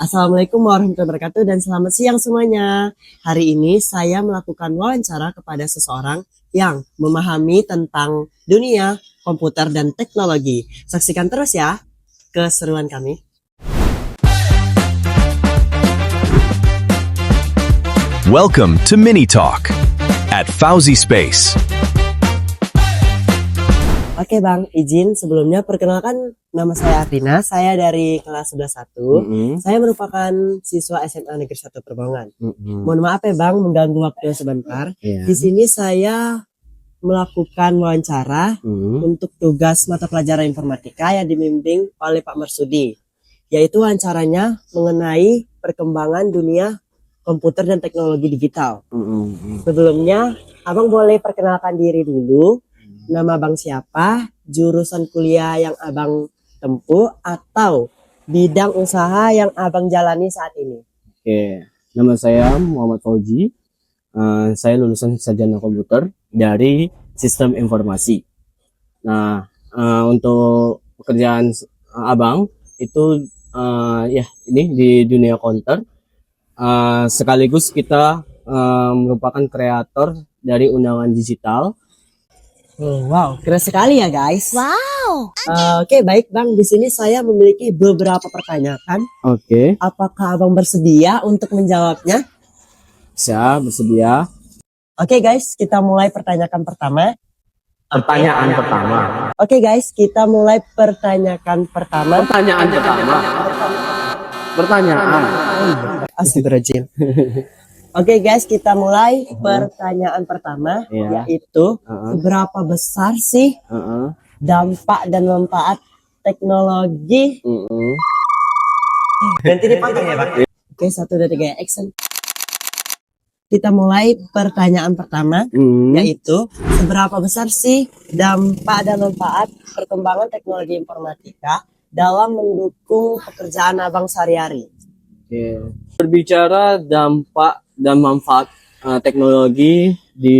Assalamualaikum warahmatullahi wabarakatuh dan selamat siang semuanya. Hari ini saya melakukan wawancara kepada seseorang yang memahami tentang dunia komputer dan teknologi. Saksikan terus ya keseruan kami. Welcome to Mini Talk at Fauzi Space. Oke Bang, izin sebelumnya perkenalkan nama saya Artina, saya dari kelas 11 1. Saya merupakan siswa SMA Negeri 1 Perbongan. Mohon maaf ya Bang, mengganggu waktu sebentar. Di sini saya melakukan wawancara untuk tugas mata pelajaran informatika yang dibimbing oleh Pak Marsudi. Yaitu wawancaranya mengenai perkembangan dunia komputer dan teknologi digital. Sebelumnya, Abang boleh perkenalkan diri dulu. Nama Abang siapa, jurusan kuliah yang Abang tempuh, atau bidang usaha yang Abang jalani saat ini? Oke, nama saya Muhammad Fauzi. Saya lulusan sarjana komputer dari sistem informasi. Nah, untuk pekerjaan Abang itu ini di dunia counter. Sekaligus kita merupakan kreator dari undangan digital. Wow, keren sekali ya guys. Wow. Oke, baik Bang. Di sini saya memiliki beberapa pertanyaan. Oke, Apakah Abang bersedia untuk menjawabnya? saya bersedia. Oke guys, kita mulai pertanyaan pertama. Pertanyaan pertama. Oke guys, kita mulai pertanyaan pertama. Pertanyaan pertama. Pertanyaan. Astagfirullahaladzim. Oke guys, kita mulai pertanyaan pertama, Iya. yaitu seberapa besar sih dampak dan manfaat teknologi? Nanti dipotong ya Pak. Oke, 1, 2, 3, action. Kita mulai pertanyaan pertama, yaitu seberapa besar sih dampak dan manfaat perkembangan teknologi informatika dalam mendukung pekerjaan Abang sehari-hari? Oke. Berbicara dampak dan manfaat teknologi di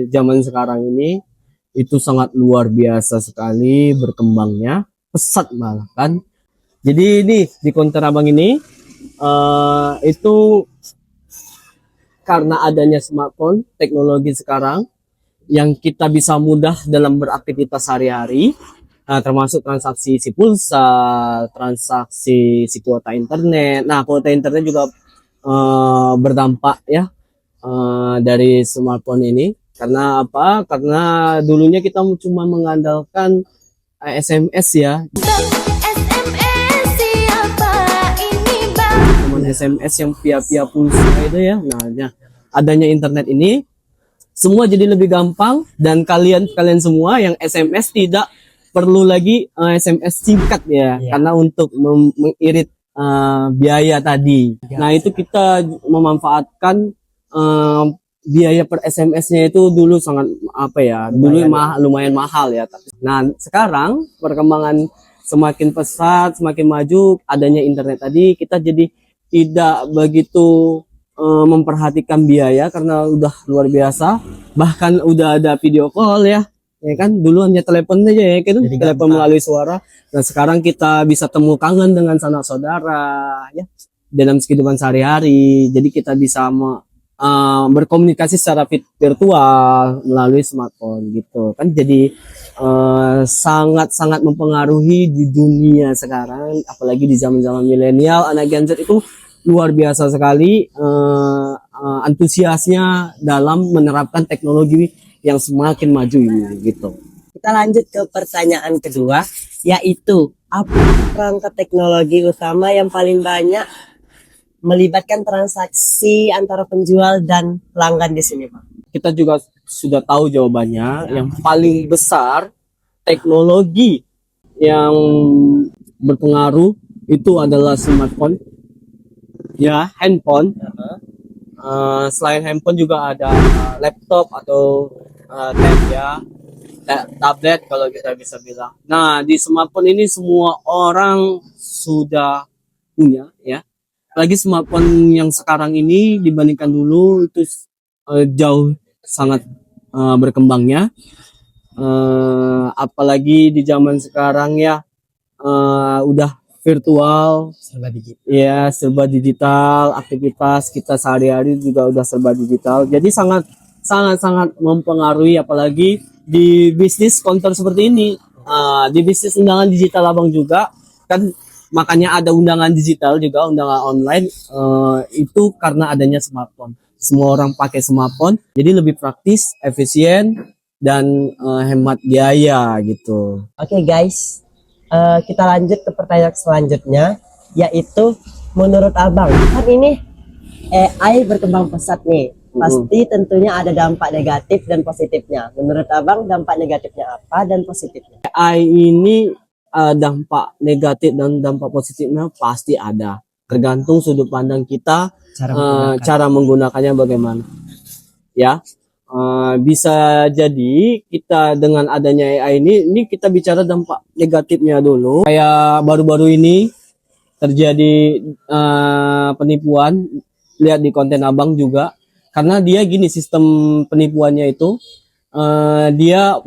zaman sekarang ini itu sangat luar biasa sekali berkembangnya, pesat malah kan. Jadi ini di counter Abang ini itu karena adanya smartphone, teknologi sekarang yang kita bisa mudah dalam beraktivitas sehari-hari, termasuk transaksi si pulsa, transaksi si kuota internet. Nah, kuota internet juga berdampak ya dari smartphone ini. Karena apa? Karena dulunya kita cuma mengandalkan SMS ya. SMS siapa ini bang? Cuman SMS yang via pulsa itu ya. Nah, adanya internet ini semua jadi lebih gampang, dan kalian semua yang SMS tidak perlu lagi SMS singkat ya, karena untuk mengirit biaya tadi. Nah, itu kita memanfaatkan biaya per SMS-nya itu dulu sangat lumayan mahal ya. Nah, sekarang perkembangan semakin pesat, semakin maju, adanya internet tadi, kita jadi tidak begitu memperhatikan biaya karena udah luar biasa. Bahkan udah ada video call ya kan, dulu hanya telepon aja ya kan, telepon melalui suara. Nah, sekarang kita bisa temu kangen dengan sanak saudara ya dalam kehidupan sehari-hari. Jadi kita bisa berkomunikasi secara virtual melalui smartphone gitu kan. Jadi sangat mempengaruhi di dunia sekarang, apalagi di zaman milenial. Anak Gen Z itu luar biasa sekali antusiasnya dalam menerapkan teknologi yang semakin maju ini gitu. Kita lanjut ke pertanyaan kedua, yaitu apa perangkat teknologi utama yang paling banyak melibatkan transaksi antara penjual dan pelanggan di sini, Pak? Kita juga sudah tahu jawabannya. Yang paling besar teknologi yang berpengaruh itu adalah smartphone, ya, handphone. Selain handphone juga ada laptop atau tablet kalau kita bisa bilang. Nah, di smartphone ini semua orang sudah punya ya. Lagi smartphone yang sekarang ini dibandingkan dulu itu jauh sangat berkembangnya. Apalagi di zaman sekarang ya udah virtual, serba digital. ya serba digital, aktivitas kita sehari-hari juga udah serba digital. Jadi sangat mempengaruhi, apalagi di bisnis konter seperti ini. Di bisnis undangan digital abang juga kan, makanya ada undangan digital juga, undangan online, itu karena adanya smartphone. Semua orang pakai smartphone, jadi lebih praktis, efisien, dan hemat biaya gitu. Oke guys, kita lanjut ke pertanyaan selanjutnya, yaitu menurut abang kan ini AI berkembang pesat nih, pasti tentunya ada dampak negatif dan positifnya. Menurut abang dampak negatifnya apa dan positifnya? AI ini dampak negatif dan dampak positifnya pasti ada, tergantung sudut pandang kita, cara menggunakannya bagaimana. Ya, bisa jadi kita dengan adanya AI ini kita bicara dampak negatifnya dulu. Kayak baru-baru ini terjadi penipuan, lihat di konten abang juga, karena dia gini sistem penipuannya itu, dia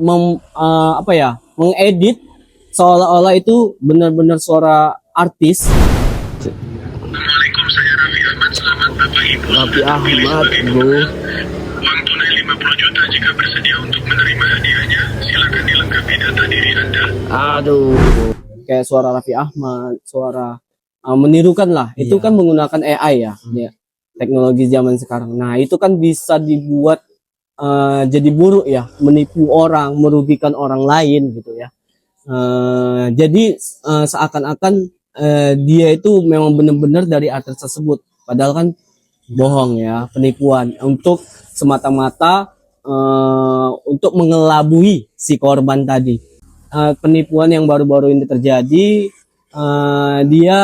mengedit seolah-olah itu benar-benar suara artis. Assalamualaikum, saya Raffi Ahmad. Selamat Bapak Ibu. Raffi Ahmad, bro. Uang tunai 50 juta jika bersedia untuk menerima hadiahnya. Silakan dilengkapi data diri Anda. Aduh, kayak suara Raffi Ahmad, suara menirukan lah. Itu kan menggunakan AI ya, ya, teknologi zaman sekarang. Nah, itu kan bisa dibuat jadi buruk ya, menipu orang, merugikan orang lain gitu ya. Jadi seakan-akan dia itu memang benar-benar dari artis tersebut, padahal kan bohong ya, penipuan untuk semata-mata untuk mengelabui si korban tadi. Penipuan yang baru-baru ini terjadi, dia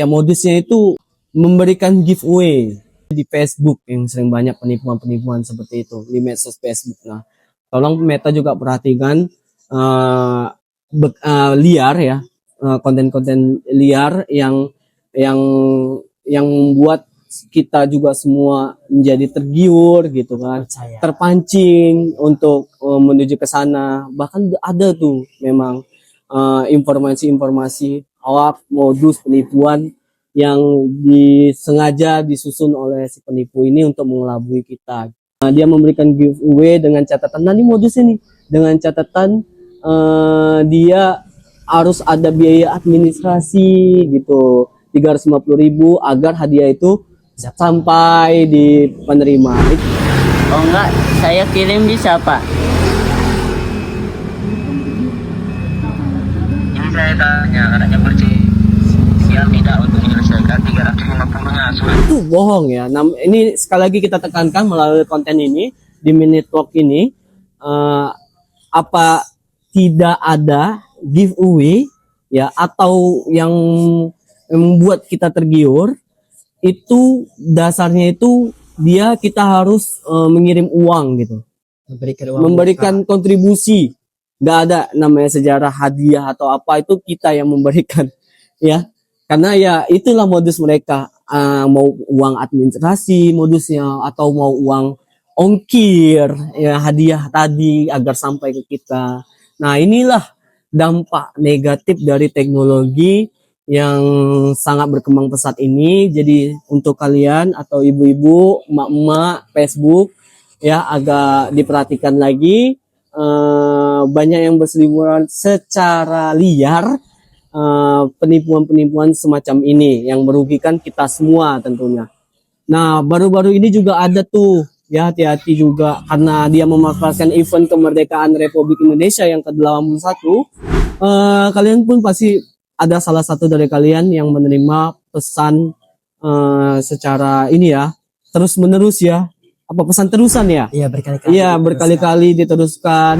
modusnya itu memberikan giveaway di Facebook, yang sering banyak penipuan-penipuan seperti itu di medsos Facebook. Nah, tolong Meta juga perhatikan liar ya, konten-konten liar yang membuat kita juga semua menjadi tergiur gitu kan, terpancing untuk menuju ke sana. Bahkan ada tuh memang informasi-informasi hoax, modus penipuan yang disengaja disusun oleh si penipu ini untuk mengelabui kita. Dia memberikan giveaway dengan catatan, nah ini modus ini, dengan catatan dia harus ada biaya administrasi gitu 350.000 agar hadiah itu sampai di penerima. Oh enggak, saya kirim bisa Pak. Ini saya tanya, katanya siap tidak untuk menyelesaikan 350-nya. Itu bohong ya. Nah, ini sekali lagi kita tekankan melalui konten ini di Minute Talk ini, apa tidak ada giveaway ya, atau yang membuat kita tergiur, itu dasarnya itu kita harus mengirim uang gitu, memberikan kontribusi. Nggak ada namanya sejarah hadiah atau apa, itu kita yang memberikan ya, karena ya itulah modus mereka, mau uang administrasi modusnya, atau mau uang ongkir ya, hadiah tadi agar sampai ke kita. Nah, inilah dampak negatif dari teknologi yang sangat berkembang pesat ini. Jadi untuk kalian atau ibu-ibu, emak-emak Facebook ya, agak diperhatikan lagi. Banyak yang berseliweran secara liar, penipuan-penipuan semacam ini yang merugikan kita semua tentunya. Nah, baru-baru ini juga ada tuh ya, hati-hati juga, karena dia memanfaatkan event kemerdekaan Republik Indonesia yang ke-81. Kalian pun pasti ada salah satu dari kalian yang menerima pesan secara ini ya, terus menerus ya, apa pesan terusan ya? Iya, berkali-kali. Iya, berkali-kali diteruskan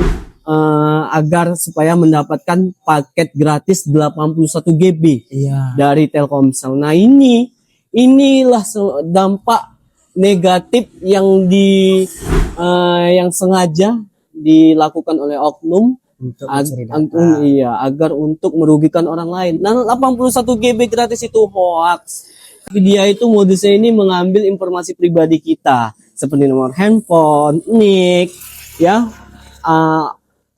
agar supaya mendapatkan paket gratis 81 GB dari Telkomsel. Nah, inilah dampak negatif yang yang sengaja dilakukan oleh oknum agar untuk merugikan orang lain. Nah, 81 GB gratis itu hoax. Dia itu modusnya ini mengambil informasi pribadi kita seperti nomor handphone, nick, ya,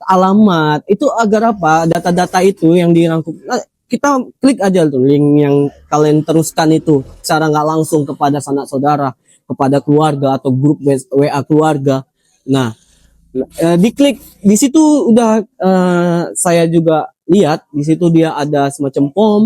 alamat. Itu agar apa? Data-data itu yang dirangkum. Nah, kita klik aja tuh link yang kalian teruskan itu secara nggak langsung kepada sanak saudara, kepada keluarga atau grup WA keluarga. Nah, diklik di situ udah saya juga lihat di situ dia ada semacam form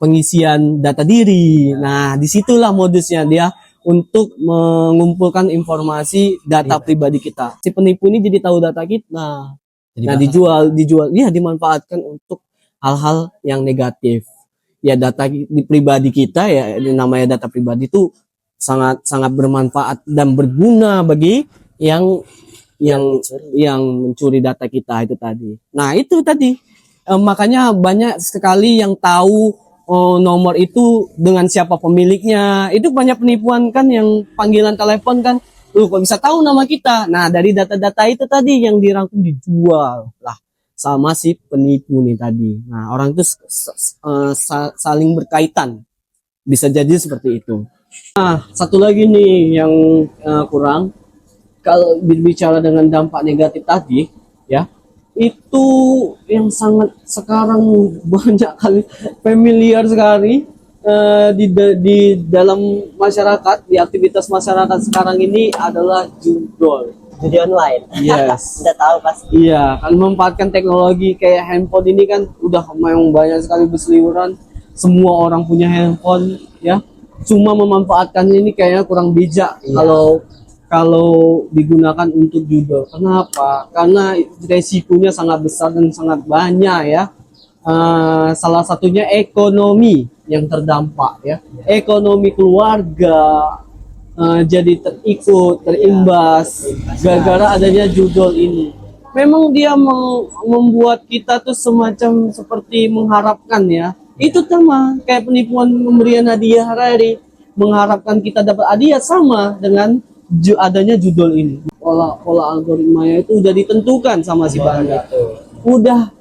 pengisian data diri. Nah, disitulah modusnya dia untuk mengumpulkan informasi data pribadi kita. Si penipu ini jadi tahu data kita. Nah, dijual, ya dimanfaatkan untuk hal-hal yang negatif. Ya data pribadi kita ya namanya data pribadi itu sangat bermanfaat dan berguna bagi yang mencuri data kita itu tadi. Nah, itu tadi. Makanya banyak sekali yang tahu nomor itu dengan siapa pemiliknya. Itu banyak penipuan kan yang panggilan telepon kan. Lu kok bisa tahu nama kita? Nah, dari data-data itu tadi yang dirangkum dijual lah sama si penipu nih tadi. Nah, orang itu saling berkaitan. Bisa jadi seperti itu. Nah, satu lagi nih yang kurang. Kalau berbicara dengan dampak negatif tadi, ya, itu yang sangat sekarang banyak kali familiar sekali di dalam masyarakat, di aktivitas masyarakat sekarang ini adalah judi online. Yes. Udah tahu pasti. Iya, kan memanfaatkan teknologi kayak handphone ini kan udah memang banyak sekali berseliweran. Semua orang punya handphone, ya. Cuma memanfaatkan ini kayaknya kurang bijak kalau digunakan untuk judi. Kenapa? Karena resikonya sangat besar dan sangat banyak ya. Salah satunya ekonomi yang terdampak ya. Ekonomi keluarga jadi terimbas gara-gara adanya judi ini. Memang dia membuat kita tuh semacam seperti mengharapkan ya. Itu sama kayak penipuan pemberian hadiah hari, mengharapkan kita dapat hadiah sama dengan adanya judul ini. Pola algoritmanya itu udah ditentukan sama si barang itu. Udah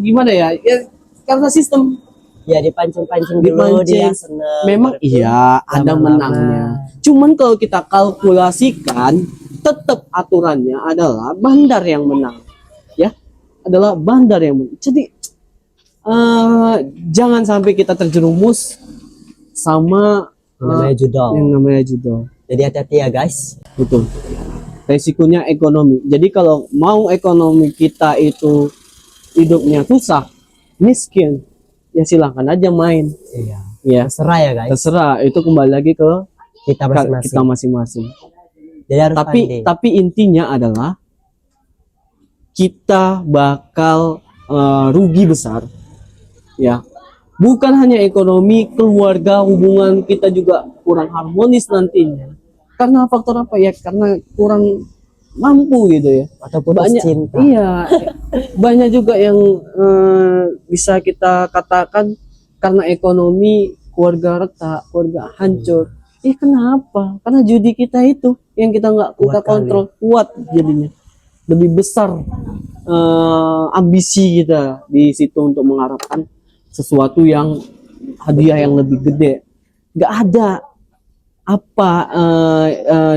gimana ya? Ya karena sistem Ya dipancing dulu dia seneng. Memang iya ada menangnya. Cuman kalau kita kalkulasikan tetap aturannya adalah bandar yang menang. Ya. Adalah bandar yang menang. Jadi jangan sampai kita terjerumus sama yang namanya judul. Jadi hati-hati ya guys. Betul. Resikonya ekonomi. Jadi kalau mau ekonomi kita itu hidupnya susah, miskin, ya silahkan aja main. Iya. Ya. Terserah ya guys. Terserah. Itu kembali lagi ke Kita masing-masing. Jadi harus tapi intinya adalah kita bakal rugi besar. Ya. Bukan hanya ekonomi, keluarga, hubungan kita juga kurang harmonis nantinya. Karena faktor apa ya? Karena kurang mampu gitu ya. Ataupun banyak cinta. Iya. Banyak juga yang bisa kita katakan karena ekonomi keluarga retak, keluarga hancur. Kenapa? Karena judi kita itu yang kita nggak kita kontrol kuat jadinya. Lebih besar ambisi kita di situ untuk mengharapkan sesuatu yang hadiah yang lebih gede. Nggak ada apa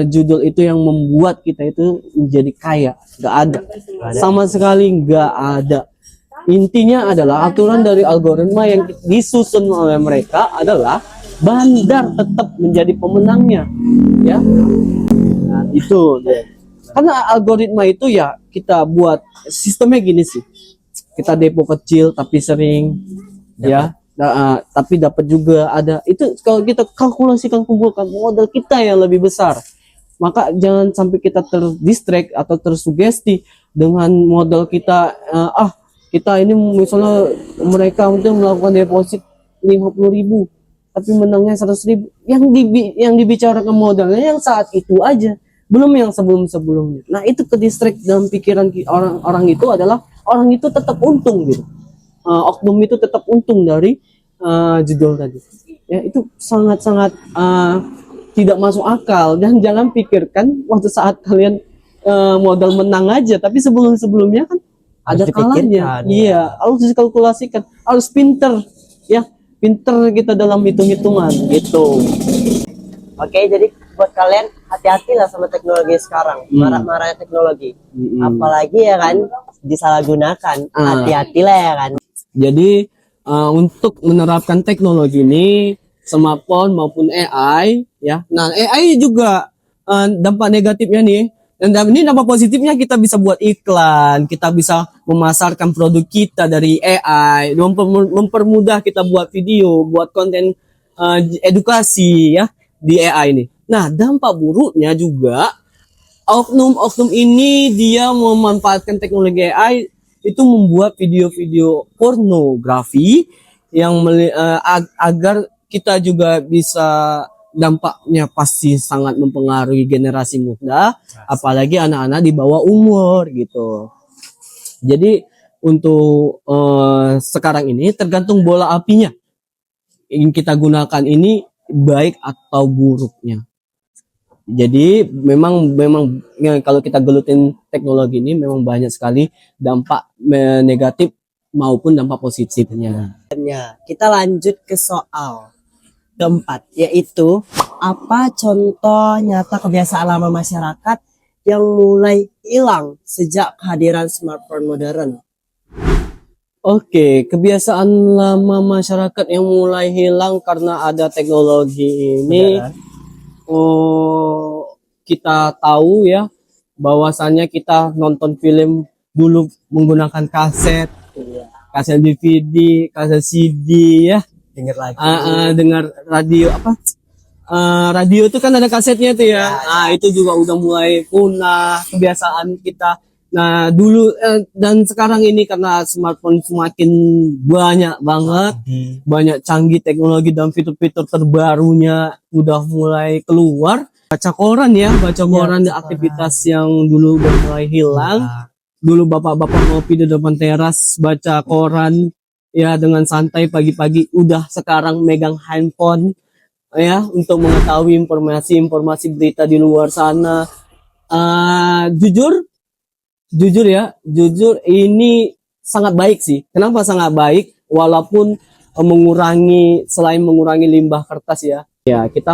judul itu yang membuat kita itu menjadi kaya. Nggak ada. Sama sekali nggak ada. Intinya adalah aturan dari algoritma yang disusun oleh mereka adalah bandar tetap menjadi pemenangnya. Ya, nah, itu deh. Karena algoritma itu ya kita buat sistemnya gini sih. Kita depo kecil tapi sering ya, tapi dapat juga ada. Itu kalau kita kalkulasikan kumpulkan modal kita yang lebih besar. Maka jangan sampai kita terdistract atau tersugesti dengan modal kita. Kita ini misalnya mereka untuk melakukan deposit 50.000 tapi menangnya 100.000. Yang dibicarakan modalnya yang saat itu aja, belum yang sebelumnya. Nah, itu ke distract dalam pikiran orang itu adalah orang itu tetap untung gitu. Oknum itu tetap untung dari judul tadi. Ya, itu sangat-sangat tidak masuk akal, dan jangan pikirkan waktu saat kalian modal menang aja, tapi sebelumnya kan ada kalanya. Iya, harus dikalkulasikan, harus pinter ya. Pinter kita dalam hitung-hitungan gitu. Oke, jadi buat kalian hati-hati lah sama teknologi sekarang. Marah-marahnya teknologi. Apalagi ya kan disalahgunakan. Ah. Hati-hati lah ya kan. Jadi untuk menerapkan teknologi ini, smartphone maupun AI ya. Nah, AI juga dampak negatifnya nih. Dan ini dampak positifnya, kita bisa buat iklan, kita bisa memasarkan produk kita dari AI, mempermudah kita buat video, buat konten edukasi ya di AI ini. Nah, dampak buruknya juga oknum-oknum ini dia memanfaatkan teknologi AI itu membuat video-video pornografi yang agar kita juga bisa, dampaknya pasti sangat mempengaruhi generasi muda, apalagi anak-anak di bawah umur gitu. Jadi untuk sekarang ini tergantung bola apinya yang kita gunakan ini baik atau buruknya. Jadi memang ya, kalau kita gelutin teknologi ini memang banyak sekali dampak negatif maupun dampak positifnya. Kita lanjut ke soal keempat, yaitu apa contoh nyata kebiasaan lama masyarakat yang mulai hilang sejak kehadiran smartphone modern? Oke, kebiasaan lama masyarakat yang mulai hilang karena ada teknologi ini. Kita tahu ya bahwasannya kita nonton film dulu menggunakan kaset DVD, kaset CD ya. Dengar lagi. Dengar radio apa? Radio itu kan ada kasetnya tuh ya. Nah, itu juga udah mulai punah kebiasaan kita. Nah, dulu dan sekarang ini karena smartphone semakin banyak banget, banyak canggih teknologi dan fitur-fitur terbarunya udah mulai keluar. Baca koran ya, baca koran di aktivitas yang dulu udah mulai hilang. Dulu bapak-bapak ngopi di depan teras baca koran ya dengan santai pagi-pagi, udah sekarang megang handphone ya untuk mengetahui informasi berita di luar sana. Jujur ini sangat baik sih. Kenapa sangat baik? Walaupun selain mengurangi limbah kertas ya kita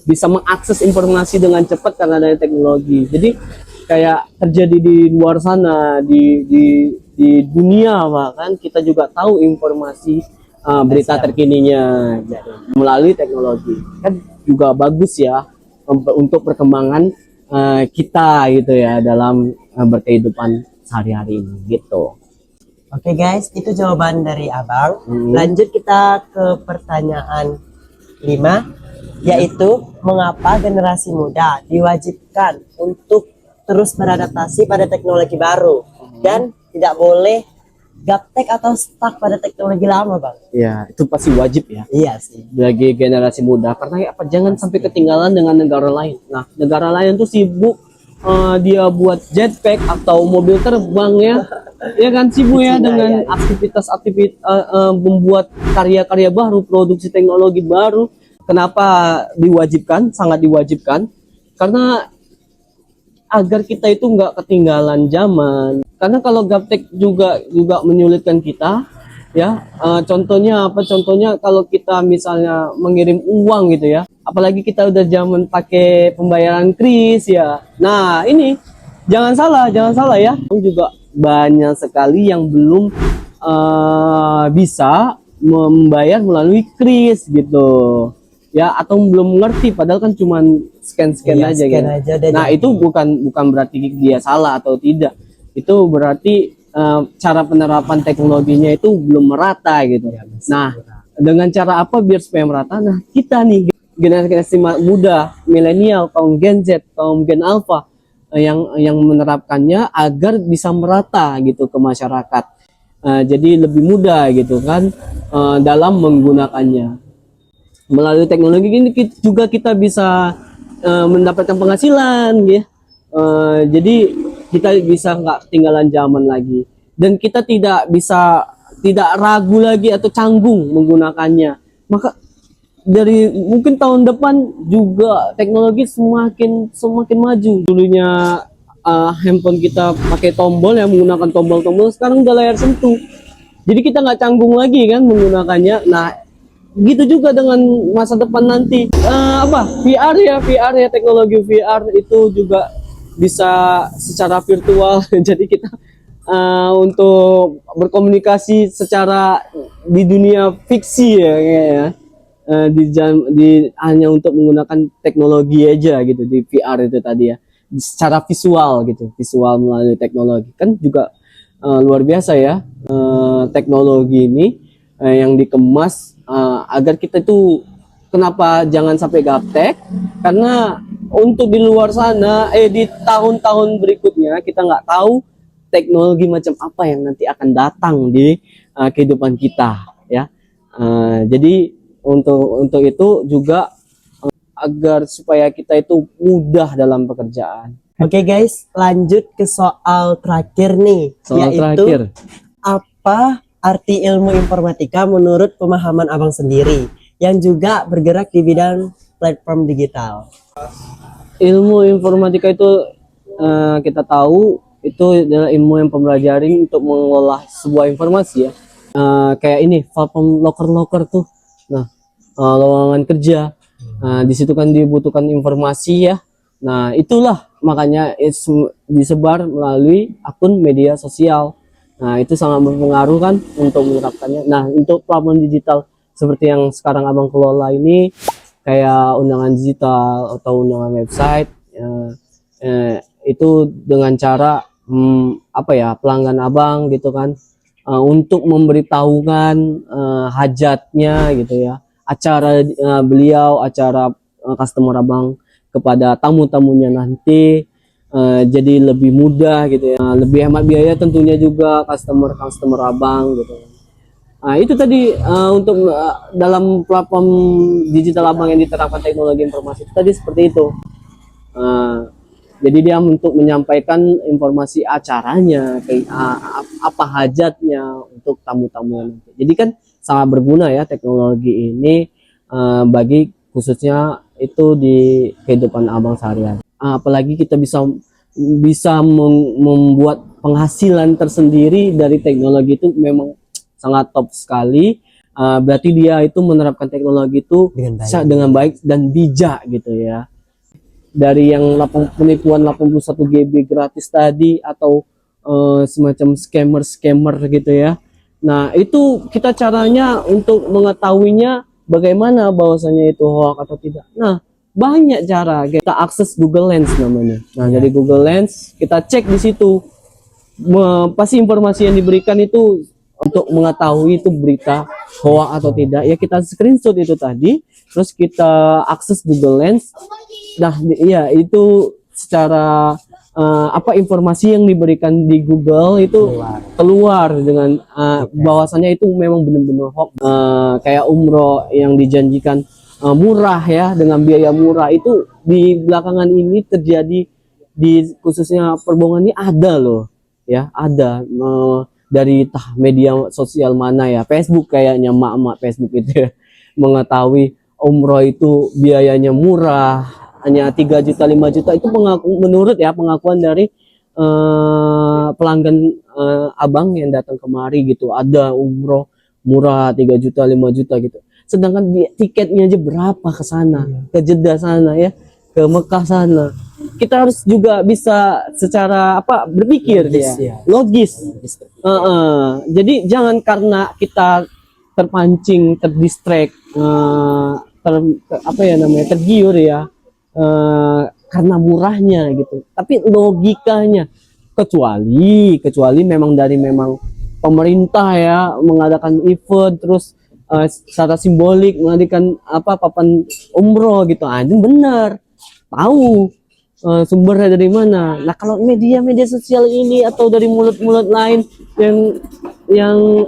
bisa mengakses informasi dengan cepat karena adanya teknologi. Jadi kayak terjadi di luar sana, di dunia bahkan kita juga tahu informasi berita terkininya melalui teknologi. Kan juga bagus ya untuk perkembangan kita gitu ya dalam berkehidupan sehari-hari ini gitu. Oke guys, itu jawaban dari Abang. Lanjut kita ke pertanyaan 5, yaitu mengapa generasi muda diwajibkan untuk terus beradaptasi pada teknologi baru dan tidak boleh gaptek atau stuck pada teknologi lama, Bang? Ya, itu pasti wajib ya. Iya sih. Bagi generasi muda, karena apa? Jangan sampai ketinggalan dengan negara lain. Nah, negara lain tuh sibuk dia buat jetpack atau mobil terbang ya kan, sibuk ya dengan aktivitas membuat karya-karya baru, produksi teknologi baru. Kenapa diwajibkan? Sangat diwajibkan karena agar kita itu nggak ketinggalan zaman. Karena kalau gaptek juga menyulitkan kita ya. Contohnya apa? Contohnya kalau kita misalnya mengirim uang gitu ya, apalagi kita udah zaman pakai pembayaran kris ya. Nah, ini jangan salah ya. Juga banyak sekali yang belum bisa membayar melalui kris gitu ya, atau belum ngerti padahal kan cuman scan aja scan gitu. aja Nah, itu bukan berarti dia salah atau tidak. Itu berarti cara penerapan teknologinya itu belum merata gitu. Nah, dengan cara apa biar supaya merata? Nah, kita nih generasi muda, milenial, kaum Gen Z, kaum Gen Alpha yang menerapkannya agar bisa merata gitu ke masyarakat. Jadi lebih mudah gitu kan dalam menggunakannya. Melalui teknologi ini juga kita bisa mendapatkan penghasilan ya. Jadi kita bisa nggak ketinggalan zaman lagi, dan kita tidak ragu lagi atau canggung menggunakannya. Maka dari mungkin tahun depan juga teknologi semakin maju. Dulunya handphone kita pakai tombol ya, menggunakan tombol-tombol, sekarang udah layar sentuh. Jadi kita nggak canggung lagi kan menggunakannya. Nah, gitu juga dengan masa depan nanti. VR ya, teknologi VR itu juga bisa secara virtual. Jadi kita untuk berkomunikasi secara di dunia fiksi ya kayaknya. Hanya untuk menggunakan teknologi aja gitu di VR itu tadi ya, secara visual gitu, visual melalui teknologi kan juga luar biasa ya teknologi ini yang dikemas agar kita itu kenapa jangan sampai gaptek, karena untuk di luar sana di tahun-tahun berikutnya kita nggak tahu teknologi macam apa yang nanti akan datang di kehidupan kita ya. Jadi untuk itu juga agar supaya kita itu mudah dalam pekerjaan. Oke guys, lanjut ke soal terakhir nih, Soal yaitu terakhir. apa arti ilmu informatika menurut pemahaman abang sendiri yang juga bergerak di bidang platform digital? Ilmu informatika itu kita tahu itu adalah ilmu yang mempelajari untuk mengolah sebuah informasi ya. Kayak ini platform loker tuh. Nah, lowongan kerja. Di situ kan dibutuhkan informasi ya. Nah, itulah makanya disebar melalui akun media sosial. Nah, itu sangat berpengaruh kan untuk menerapkannya. Nah, untuk platform digital seperti yang sekarang abang kelola ini, kayak undangan digital atau undangan website, itu dengan cara pelanggan abang gitu kan, untuk memberitahukan hajatnya gitu ya, acara beliau, acara customer abang kepada tamu-tamunya nanti jadi lebih mudah gitu ya, lebih hemat biaya tentunya juga customer abang gitu. Nah, itu tadi untuk dalam platform digital abang yang diterapkan teknologi informasi itu tadi seperti itu. Jadi dia untuk menyampaikan informasi acaranya, apa hajatnya untuk tamu-tamu nanti. Jadi kan sangat berguna ya teknologi ini bagi khususnya itu di kehidupan abang seharian. Apalagi kita bisa membuat penghasilan tersendiri dari teknologi itu memang sangat top sekali. Berarti dia itu menerapkan teknologi itu dengan baik dan bijak gitu ya. Dari yang penipuan 81 GB gratis tadi atau semacam scammer gitu ya. Nah, itu kita caranya untuk mengetahuinya bagaimana bahwasanya itu hoax atau tidak. Nah, banyak cara. Kita akses Google Lens namanya. Nah, dari Google Lens kita cek di situ. Pasti informasi yang diberikan itu untuk mengetahui itu berita hoax atau tidak. Ya kita screenshot itu tadi, terus kita akses Google Lens. Nah, iya itu secara informasi yang diberikan di Google itu keluar dengan bahwasannya itu memang benar-benar hoax. Kayak umroh yang dijanjikan murah ya, dengan biaya murah, itu di belakangan ini terjadi di khususnya perbohongan ini ada loh ya, ada dari media sosial mana ya, Facebook kayaknya, mak-mak Facebook itu ya, mengetahui umroh itu biayanya murah, hanya 3 juta 5 juta. Itu menurut ya pengakuan dari pelanggan abang yang datang kemari gitu, ada umroh murah 3 juta 5 juta gitu, sedangkan tiketnya aja berapa ke sana, ke Jeddah sana ya, ke Mekah sana. Kita harus juga bisa secara berpikir logis. Jadi jangan karena kita terpancing, terdistract, tergiur ya, karena murahnya gitu, tapi logikanya, kecuali memang pemerintah ya mengadakan event terus secara simbolik mengadakan papan umroh gitu, itu benar tahu sumbernya dari mana. Nah, kalau media sosial ini atau dari mulut-mulut lain yang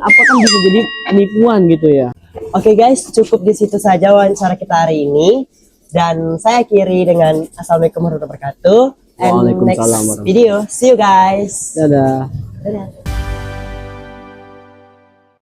kan bisa jadi penipuan gitu ya. Oke guys, cukup di situ saja wawancara kita hari ini. Dan saya akhiri dengan Assalamualaikum warahmatullahi wabarakatuh. And next video, see you guys. Dadah. Dadah.